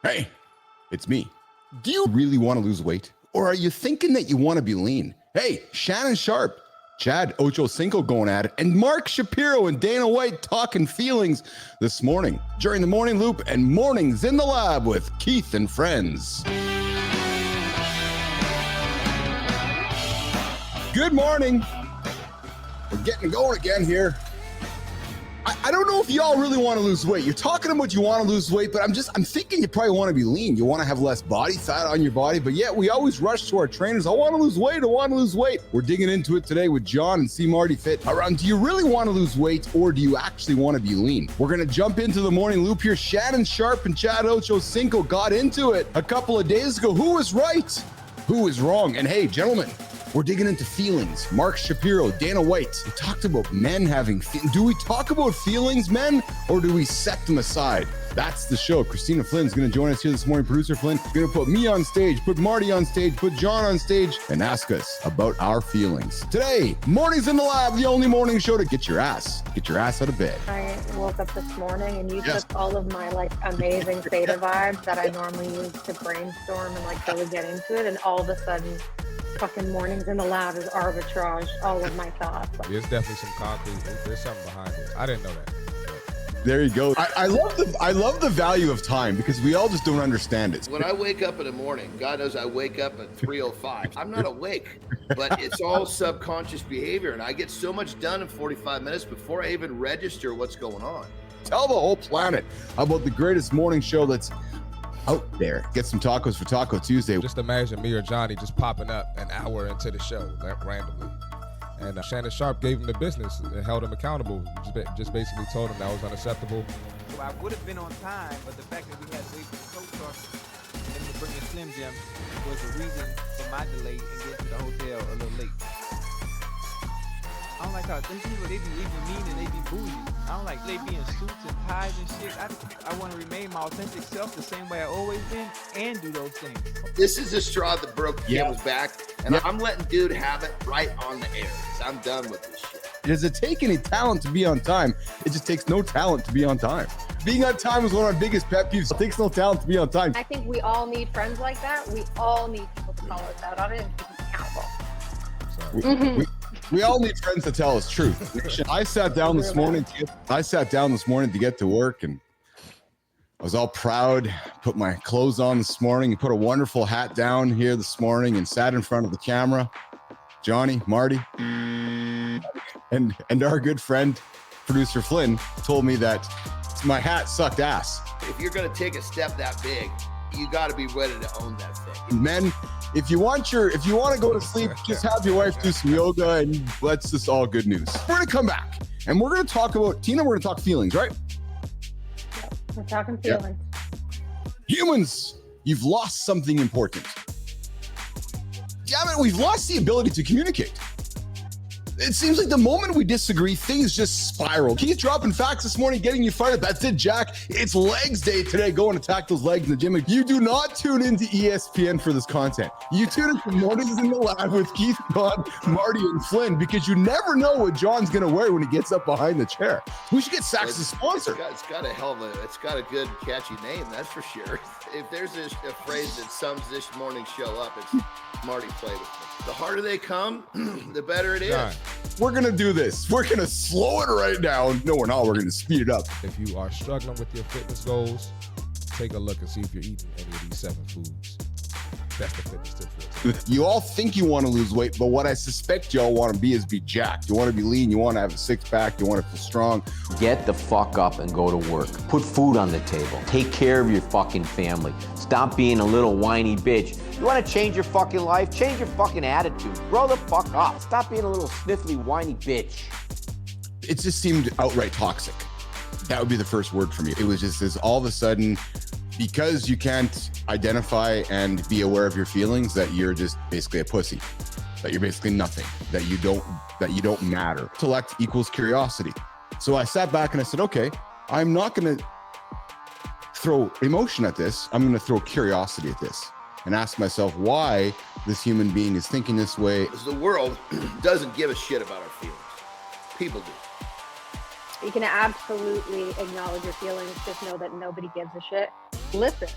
Hey, it's me. Do you really want to lose weight? Or are you thinking that you want to be lean? Hey, Shannon Sharpe, Chad Ochocinco going at it, and Mark Shapiro and Dana White talking feelings this morning during the Morning Loop and Mornings in the Lab with Keith and friends. Good morning. We're getting going again here. I don't know if y'all really want to lose weight. You're talking about you want to lose weight, but I'm thinking you probably want to be lean. You want to have less body fat on your body, but yet we always rush to our trainers. I want to lose weight. I want to lose weight. We're digging into it today with John and C. Marty Fit around, do you really want to lose weight or do you actually want to be lean? We're going to jump into the morning loop here. Shannon Sharpe and Chad Ochocinco got into it a couple of days ago. Who was right? Who is wrong? And hey, gentlemen, we're digging into feelings. Mark Shapiro, Dana White. We talked about men having do we talk about feelings, men, or do we set them aside? That's the show. Christina Flynn's going to join us here this morning. Producer Flynn going to put me on stage, put Marty on stage, put John on stage, and ask us about our feelings. Today, Mornings in the Lab, the only morning show to get your ass out of bed. I woke up this morning and you took all of my amazing theta vibes that I normally use to brainstorm and really get into it, and all of a sudden, fucking Mornings in the Lab is arbitrage all of my thoughts. There's definitely some concrete. There's something behind it. I didn't know that. There you go. I love the value of time because we all just don't understand it. When I wake up in the morning, God knows I wake up at 3:05. I'm not awake, but it's all subconscious behavior, and I get so much done in 45 minutes before I even register what's going on. Tell the whole planet about the greatest morning show that's out there. Get some tacos for Taco Tuesday. Just imagine me or Johnny just popping up an hour into the show randomly. And Shannon Sharpe gave him the business and held him accountable. Just basically told him that was unacceptable. Well, I would have been on time, but the fact that we had to wait for the tow truck and to bring in Slim Jim was the reason for my delay in getting to the hotel a little late. I don't like how they be mean and they be bougie. I don't like they be in suits and ties and shit. I want to remain my authentic self the same way I always been and do those things. This is the straw that broke the camel's back, and I'm letting dude have it right on the air. I'm done with this shit. Does it take any talent to be on time? It just takes no talent to be on time. Being on time is one of our biggest pet peeves. It takes no talent to be on time. I think we all need friends like that. We all need people to call us out on it and keep us accountable. We all need friends to tell us truth. I sat down this morning to get to work, and I was all proud, put my clothes on this morning, put a wonderful hat down here this morning, and sat in front of the camera. Johnny, Marty, and our good friend, producer Flynn, told me that my hat sucked ass. If you're going to take a step that big, you got to be ready to own that thing. Men, if you want to go to sleep, just have your wife do some yoga, and that's just all good news. We're going to come back, and we're going to talk about, Tina, we're going to talk feelings, right? We're talking feelings. Humans, you've lost something important. Damn it, we've lost the ability to communicate. It seems like the moment we disagree, things just spiral. Keith dropping facts this morning, getting you fired up. That's it, Jack. It's legs day today. Go and attack those legs in the gym. You do not tune into ESPN for this content. You tune into Mornings in the Lab with Keith, John, Marty, and Flynn, because you never know what John's going to wear when he gets up behind the chair. We should get Saks as a sponsor. It's got a good catchy name, that's for sure. If there's a phrase that sums this morning show up, it's Marty played with me. The harder they come, the better it is. John, we're going to do this. We're going to slow it right down. No, we're not. We're going to speed it up. if you are struggling with your fitness goals, take a look and see if you're eating any of these 7 foods. That's the fitness tip for today. You all think you want to lose weight, but what I suspect y'all want to be is be jacked. You want to be lean. You want to have a six-pack. You want to feel strong. Get the fuck up and go to work. Put food on the table. Take care of your fucking family. Stop being a little whiny bitch. You want to change your fucking life? Change your fucking attitude. Grow the fuck up. Stop being a little sniffly, whiny bitch. It just seemed outright toxic. That would be the first word for me. It was just this all of a sudden, because you can't identify and be aware of your feelings, that you're just basically a pussy, that you're basically nothing, that you don't matter. Intellect equals curiosity. So I sat back and I said, okay, I'm not going to throw emotion at this. I'm going to throw curiosity at this and ask myself why this human being is thinking this way. Because the world doesn't give a shit about our feelings. People do. You can absolutely acknowledge your feelings. Just know that nobody gives a shit. Listen,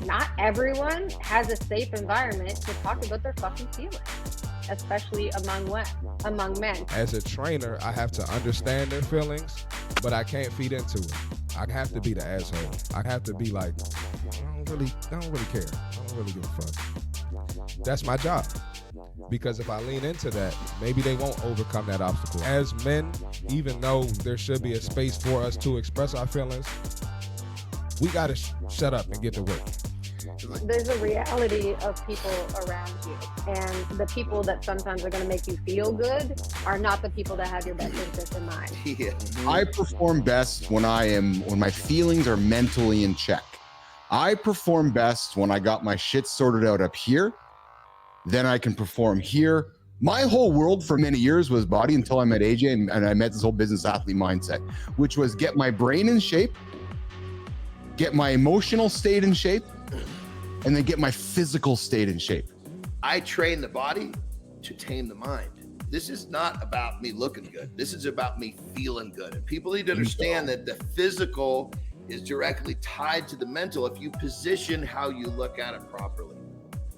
not everyone has a safe environment to talk about their fucking feelings, especially among men. As a trainer, I have to understand their feelings, but I can't feed into it. I have to be the asshole. I have to be like, I don't really care. I don't really give a fuck. That's my job. Because if I lean into that, maybe they won't overcome that obstacle. As men, even though there should be a space for us to express our feelings, we gotta shut up and get to work. There's a reality of people around you, and the people that sometimes are going to make you feel good are not the people that have your best interest in mind. Yeah. I perform best when my feelings are mentally in check. I perform best when I got my shit sorted out up here. Then I can perform here. My whole world for many years was body until I met AJ and I met this whole business athlete mindset, which was get my brain in shape, get my emotional state in shape, and then get my physical state in shape. I train the body to tame the mind. This is not about me looking good. This is about me feeling good. And people need to understand that the physical is directly tied to the mental if you position how you look at it properly.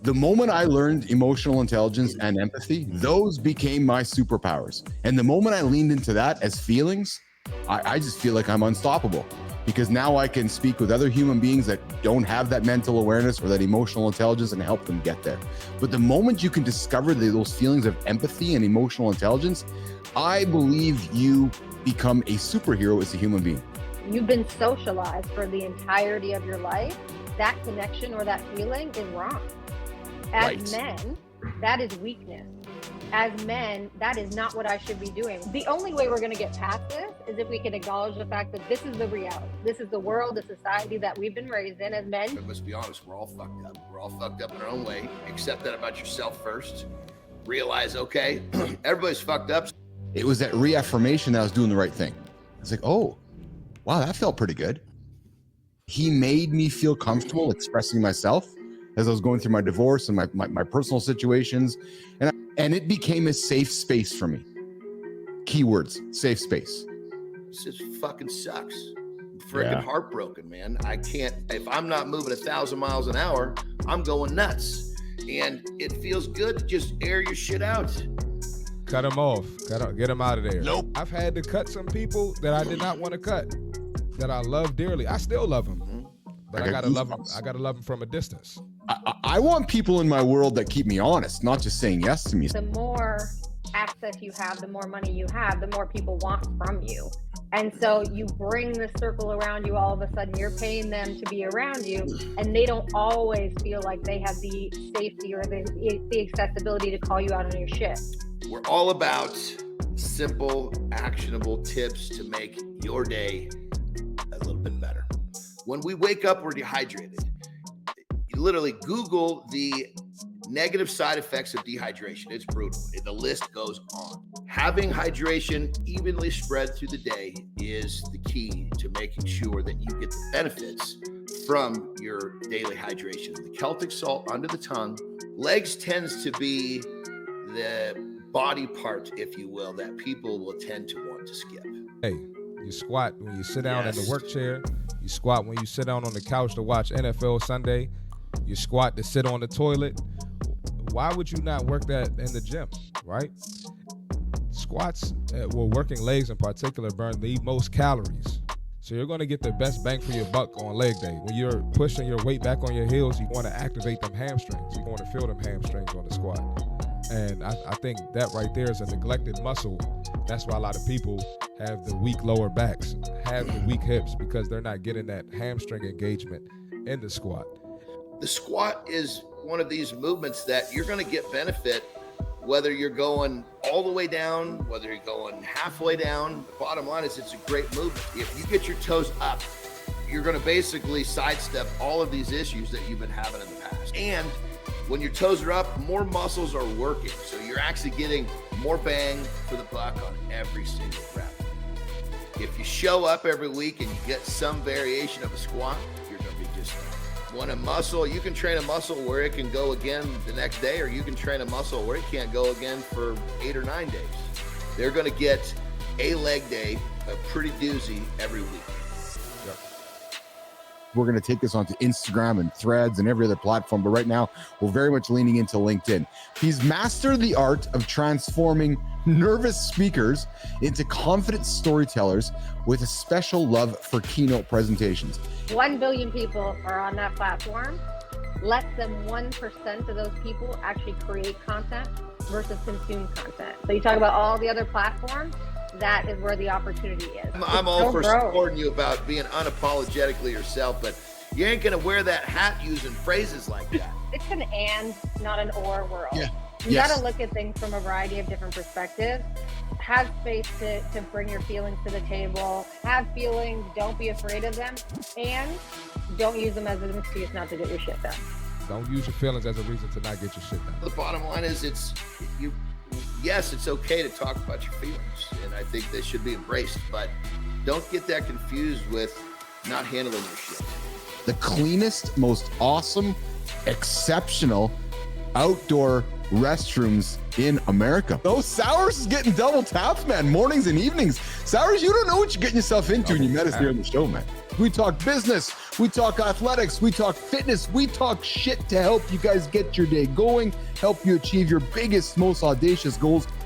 The moment I learned emotional intelligence and empathy, those became my superpowers. And the moment I leaned into that as feelings, I just feel like I'm unstoppable. Because now I can speak with other human beings that don't have that mental awareness or that emotional intelligence and help them get there. But the moment you can discover those feelings of empathy and emotional intelligence, I believe you become a superhero as a human being. You've been socialized for the entirety of your life. That connection or that feeling is wrong. As men, that is weakness. As men, that is not what I should be doing. The only way we're going to get past this is if we can acknowledge the fact that this is the reality. This is the world, the society that we've been raised in as men. But let's be honest, we're all fucked up. We're all fucked up in our own way. Accept that about yourself first. Realize, okay, everybody's fucked up. It was that reaffirmation that I was doing the right thing. It's like, oh, wow, that felt pretty good. He made me feel comfortable expressing myself as I was going through my divorce and my personal situations. And it became a safe space for me. Keywords, safe space. This just fucking sucks. I'm freaking heartbroken, man. I can't, if I'm not moving 1,000 miles an hour, I'm going nuts. And it feels good to just air your shit out. Cut them off. Get them out of there. Nope. I've had to cut some people that I did not want to cut, that I love dearly. I still love them, but I gotta love them. I gotta love them from a distance. I want people in my world that keep me honest, not just saying yes to me. The more access you have, the more money you have, the more people want from you. And so you bring the circle around you, all of a sudden you're paying them to be around you, and they don't always feel like they have the safety or the accessibility to call you out on your shit. We're all about simple, actionable tips to make your day a little bit better. When we wake up, we're dehydrated. You literally Google the negative side effects of dehydration. It's brutal. The list goes on. Having hydration evenly spread through the day is the key to making sure that you get the benefits from your daily hydration. The Celtic salt under the tongue. Legs tends to be the body part, if you will, that people will tend to want to skip. Hey, you squat when you sit down in the work chair. You squat when you sit down on the couch to watch NFL Sunday. You squat to sit on the toilet. Why would you not work that in the gym, right? Squats, working legs in particular, burn the most calories. So you're going to get the best bang for your buck on leg day. When you're pushing your weight back on your heels, you want to activate them hamstrings. You want to feel them hamstrings on the squat. And I think that right there is a neglected muscle. That's why a lot of people have the weak lower backs, have the weak hips, because they're not getting that hamstring engagement in the squat. The squat is one of these movements that you're going to get benefit whether you're going all the way down, whether you're going halfway down. The bottom line is it's a great movement. If you get your toes up, you're going to basically sidestep all of these issues that you've been having in the past. And when your toes are up, more muscles are working. So you're actually getting more bang for the buck on every single rep. If you show up every week and you get some variation of a squat, you're going to be just when a muscle, you can train a muscle where it can go again the next day, or you can train a muscle where it can't go again for 8 or 9 days. They're going to get a leg day, a pretty doozy every week. We're going to take this onto Instagram and Threads and every other platform. But right now, we're very much leaning into LinkedIn. He's mastered the art of transforming nervous speakers into confident storytellers with a special love for keynote presentations. 1 billion people are on that platform. Less than 1% of those people actually create content versus consume content. So you talk about all the other platforms, that is where the opportunity is. I'm all for supporting you about being unapologetically yourself, but you ain't gonna wear that hat using phrases like that. It's an and, not an or world. Yeah. You Yes. gotta look at things from a variety of different perspectives. Have space to bring your feelings to the table. Have feelings, don't be afraid of them, and don't use them as an excuse not to get your shit done. Don't use your feelings as a reason to not get your shit done. The bottom line is yes, it's okay to talk about your feelings, and I think they should be embraced, but don't get that confused with not handling your shit. The cleanest, most awesome, exceptional outdoor restrooms in America. Those Sours is getting double tapped, man. Mornings and evenings. Sours, you don't know what you're getting yourself into when you met us here on the show, man. We talk business, we talk athletics, we talk fitness, we talk shit to help you guys get your day going, help you achieve your biggest, most audacious goals.